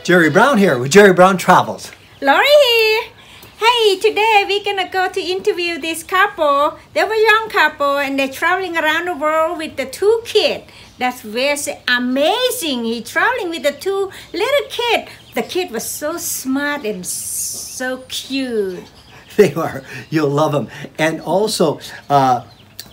Jerry Brown here with Jerry Brown Travels. Lori here. Hey, today we're gonna go to interview this couple. They were a young couple and they're traveling around the world with the two kids. That's very amazing. He's traveling with the two little kids. The kid was so smart and so cute. They are. You'll love them. And also,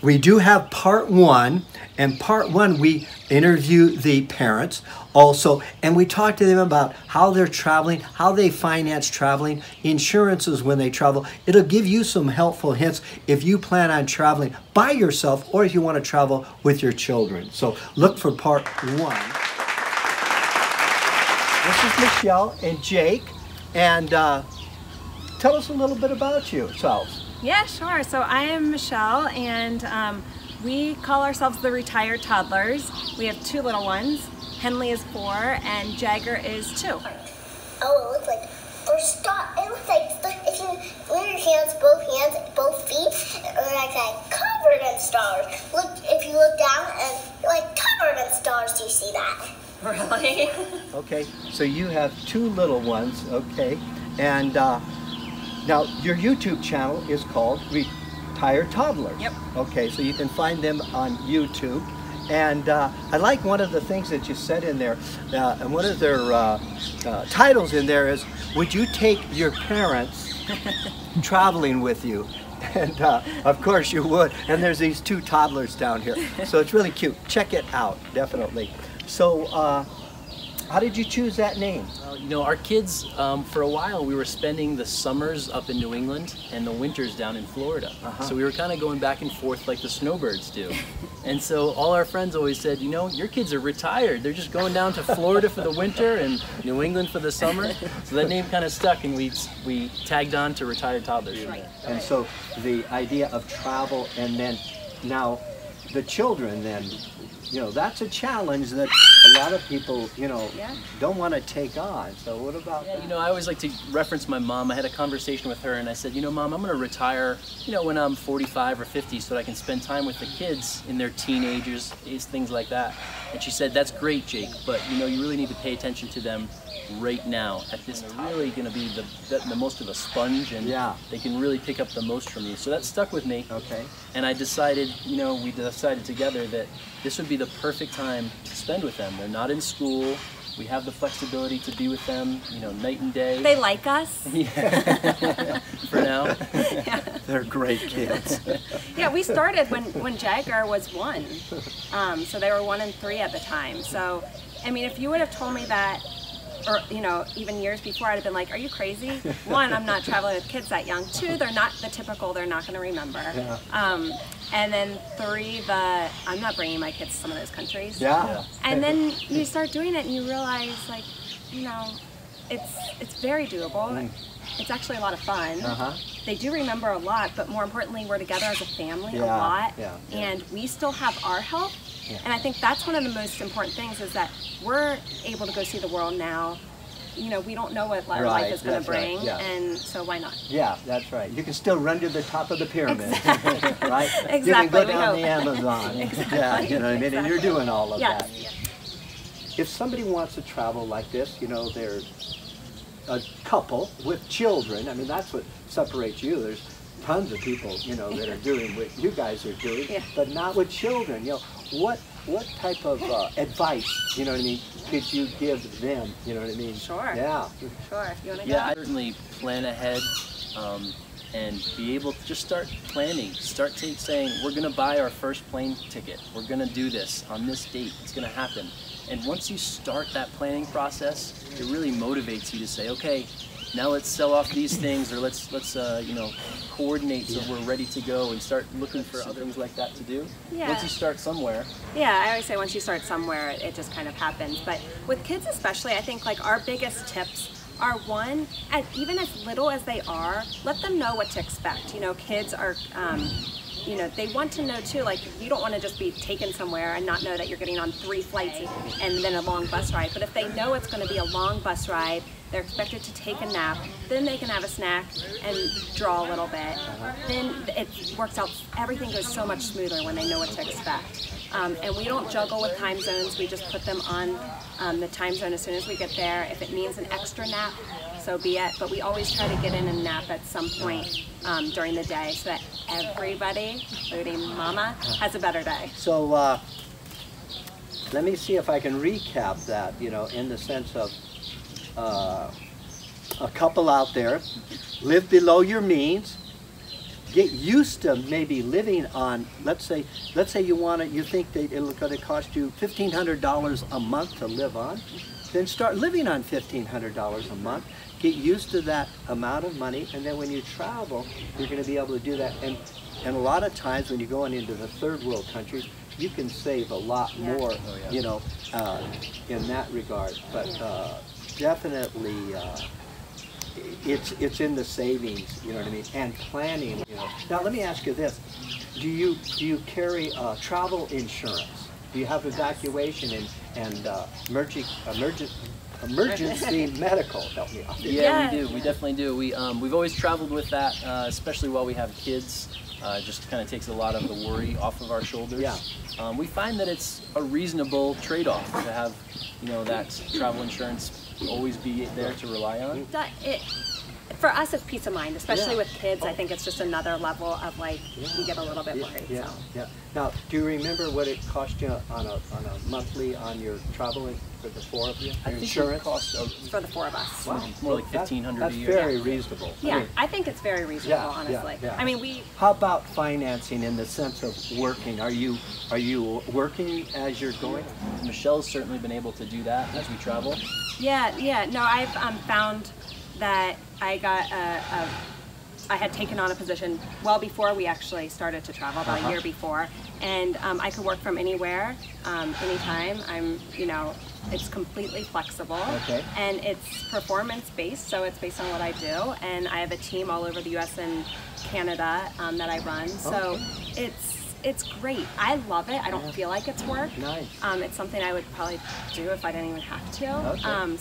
we do have part one. And part one, we interview the parents also, and we talk to them about how they're traveling, how they finance traveling, insurances when they travel. It'll give you some helpful hints if you plan on traveling by yourself or if you want to travel with your children. So look for part one. This is Michelle and Jake, and tell us a little bit about yourselves. Yeah, sure. So I am Michelle, and we call ourselves the Retired Toddlers. We have two little ones. Henley is 4 and Jagger is 2. Oh, it looks like it looks like if you move your hands, both feet, are like covered in stars. Look, if you look down and you're like covered in stars. Do you see that? Really? Okay, so you have two little ones, okay, and now your YouTube channel is called Retired Toddlers. Yep. Okay, so you can find them on YouTube. And I like one of the things that you said in there, and one of their titles in there is, would you take your parents traveling with you? And of course you would. And there's these two toddlers down here. So it's really cute. Check it out, definitely. So how did you choose that name? You know, our kids, for a while, we were spending the summers up in New England and the winters down in Florida. So we were kind of going back and forth like the snowbirds do. And so all our friends always said, you know, your kids are retired. They're just going down to Florida for the winter and New England for the summer. So that name kind of stuck, and we tagged on to Retired Toddlers. Right. And so the idea of travel, and then now the children then, you know, that's a challenge that a lot of people, you know, don't want to take on. So what about that? You know, I always like to reference my mom. I had a conversation with her and I said, you know, Mom, I'm going to retire, you know, when I'm 45 or 50 so that I can spend time with the kids in their teenagers, things like that. And she said, that's great, Jake, but, you know, you really need to pay attention to them right now. At this time, they're really going to be the most of a sponge, and they can really pick up the most from you. So that stuck with me. Okay. And I decided, you know, we decided together that this would be the perfect time to spend with them. They're not in school. We have the flexibility to be with them, you know, night and day. They like us. Yeah. For now. Yeah. They're great kids. Yeah, we started when Jagger was 1. So they were 1 and 3 at the time. So, I mean, if you would have told me that, or, you know, even years before, I'd have been like, are you crazy? 1, I'm not traveling with kids that young. 2, they're not the typical, they're not going to remember. Yeah. And then 3, I'm not bringing my kids to some of those countries. Yeah. And then you start doing it and you realize, like, you know, it's very doable. It's actually a lot of fun. They do remember a lot, but more importantly, we're together as a family a lot. And we still have our health. And I think that's one of the most important things, is that we're able to go see the world now. You know, we don't know what life is going to bring, and so why not? Yeah, that's right. You can still run to the top of the pyramid, right? Exactly. You can go down the Amazon. Exactly. Yeah, you know what I mean? And you're doing all of that. Yes. If somebody wants to travel like this, you know, they're a couple with children. I mean, that's what separates you. There's tons of people, you know, that are doing what you guys are doing, but not with children. You know, what type of advice, you know what I mean, could you give them? You know what I mean? Sure. Yeah. Sure. You want to go? Yeah, I certainly plan ahead and be able to just start planning. Start saying, we're going to buy our first plane ticket. We're going to do this on this date. It's going to happen. And once you start that planning process, it really motivates you to say, okay, now let's sell off these things, or let's you know, coordinate so we're ready to go, and start looking for other things like that to do. Once you start somewhere. Yeah, I always say once you start somewhere, it just kind of happens. But with kids especially, I think like our biggest tips are, one, even as little as they are, let them know what to expect. You know, kids are you know, they want to know too, like, you don't want to just be taken somewhere and not know that you're getting on 3 flights and then a long bus ride. But if they know it's going to be a long bus ride, they're expected to take a nap, then they can have a snack and draw a little bit. Then it works out, everything goes so much smoother when they know what to expect. And we don't juggle with time zones, we just put them on the time zone as soon as we get there. If it means an extra nap, so be it, but we always try to get in and nap at some point during the day so that everybody, including Mama, has a better day. So let me see if I can recap that, you know, in the sense of a couple out there, live below your means, get used to maybe living on, let's say you think that it's going to cost you $1,500 a month to live on, then start living on $1,500 a month. Get used to that amount of money, and then when you travel, you're going to be able to do that. And a lot of times when you're going into the third world countries, you can save a lot more, you know, in that regard. But definitely, it's in the savings, you know what I mean, and planning. You know. Now let me ask you this: do you carry travel insurance? Do you have evacuation and emergency medical? Help me out. Yeah, we do. We definitely do. We've always traveled with that, especially while we have kids. Just kind of takes a lot of the worry off of our shoulders. Yeah. We find that it's a reasonable trade-off to have, you know, that travel insurance always be there to rely on. For us, it's peace of mind, especially with kids. I think it's just another level of, like, you get a little bit worried. Yeah. Now, do you remember what it cost you on a monthly on your travel for the 4 of you? I think insurance it costs For the 4 of us. Wow. more like $1,500 a year. That's very reasonable. Yeah, I think it's very reasonable, honestly. I mean, How about financing in the sense of working? Are you working as you're going? Michelle's certainly been able to do that as we travel. Yeah. No, I've found that I got I had taken on a position well before we actually started to travel, about a year before, and I could work from anywhere, anytime. It's completely flexible, and it's performance-based, so it's based on what I do, and I have a team all over the U.S. and Canada that I run, so it's great. I love it. I don't feel like it's work. Nice. It's something I would probably do if I didn't even have to.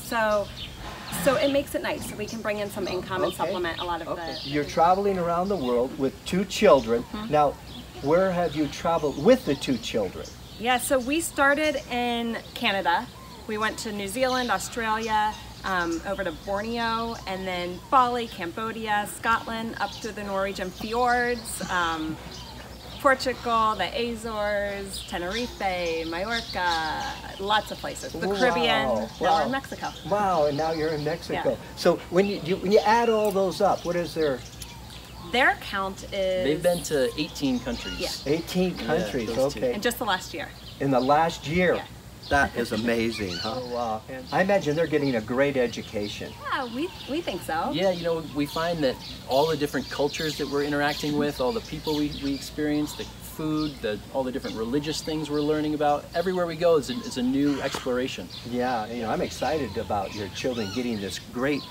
So it makes it nice. So we can bring in some income and supplement a lot of the... You're traveling around the world with 2 children. Now, where have you traveled with the 2 children? Yeah, so we started in Canada. We went to New Zealand, Australia, over to Borneo, and then Bali, Cambodia, Scotland, up to the Norwegian fjords, Portugal, the Azores, Tenerife, Mallorca, lots of places. The Caribbean, now we're in Mexico. Wow, and now you're in Mexico. Yeah. So when you add all those up, what is their count is... They've been to 18 countries. Yeah. 18 countries, okay. In just the last year. In the last year. Yeah. That is amazing, huh? Wow. I imagine they're getting a great education. Yeah, we think so. Yeah, you know, we find that all the different cultures that we're interacting with, all the people we experience, the food, all the different religious things we're learning about, everywhere we go is a new exploration. Yeah, you know, I'm excited about your children getting this great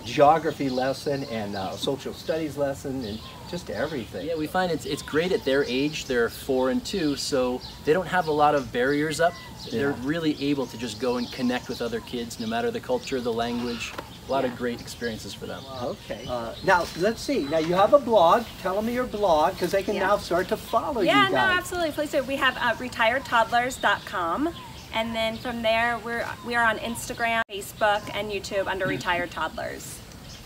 geography lesson and social studies lesson and just everything. Yeah, we find it's great at their age. They're 4 and 2, so they don't have a lot of barriers up. They're really able to just go and connect with other kids, no matter the culture, the language. A lot of great experiences for them. Okay. Now, let's see. Now, you have a blog. Tell them your blog, because they can now start to follow you guys. Yeah, no, absolutely. Please do. We have retiredtoddlers.com. And then from there, we are on Instagram, Facebook, and YouTube under Retired Toddlers.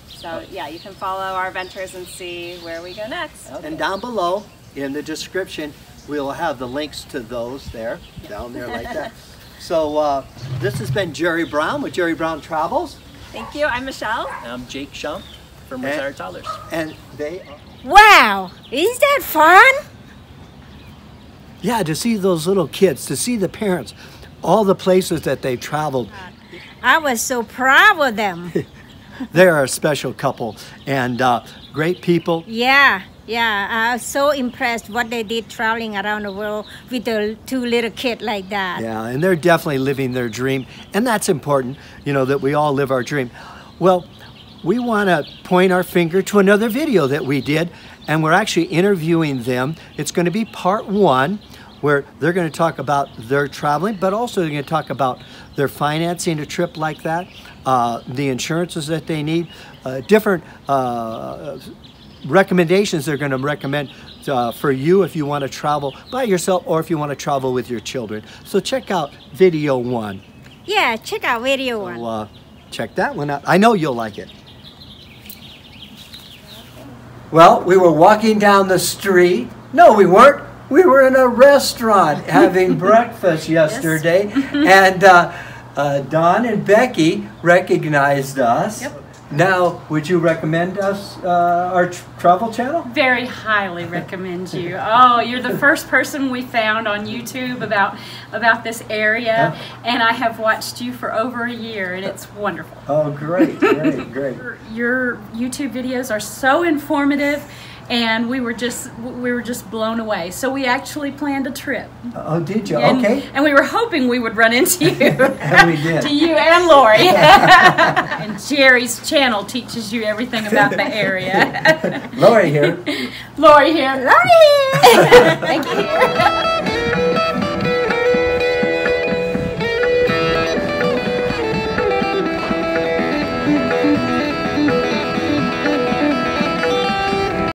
So yeah, you can follow our ventures and see where we go next. Okay. And down below in the description, we'll have the links to those there, down there like that. So this has been Jerry Brown with Jerry Brown Travels. Thank you. I'm Michelle. And I'm Jake Shump from Retired Toddlers. And they are... Wow, is that fun? Yeah, to see those little kids, to see the parents, all the places that they've traveled. I was so proud of them. They are a special couple and great people. Yeah, I was so impressed what they did traveling around the world with the 2 little kids like that. Yeah, and they're definitely living their dream, and that's important, you know, that we all live our dream. Well, we want to point our finger to another video that we did, and we're actually interviewing them. It's going to be part 1, where they're going to talk about their traveling, but also they're going to talk about their financing a trip like that, the insurances that they need, different recommendations they're going to recommend for you if you want to travel by yourself or if you want to travel with your children. So check out video 1. Yeah, check out video 1. So, check that one out. I know you'll like it. Well, we were walking down the street. No, we weren't. We were in a restaurant having breakfast yesterday. And Don and Becky recognized us. Yep. Now, would you recommend us our travel channel? Very highly recommend you. Oh, you're the first person we found on YouTube about this area, and I have watched you for over a year, and it's wonderful. Oh, great, great, great. Your YouTube videos are so informative, and we were just blown away. So we actually planned a trip. Oh, did you? And, okay. And we were hoping we would run into you. And we did. To you and Lori. And Jerry's channel teaches you everything about the area. Lori here. Lori here. Lori here. Thank you.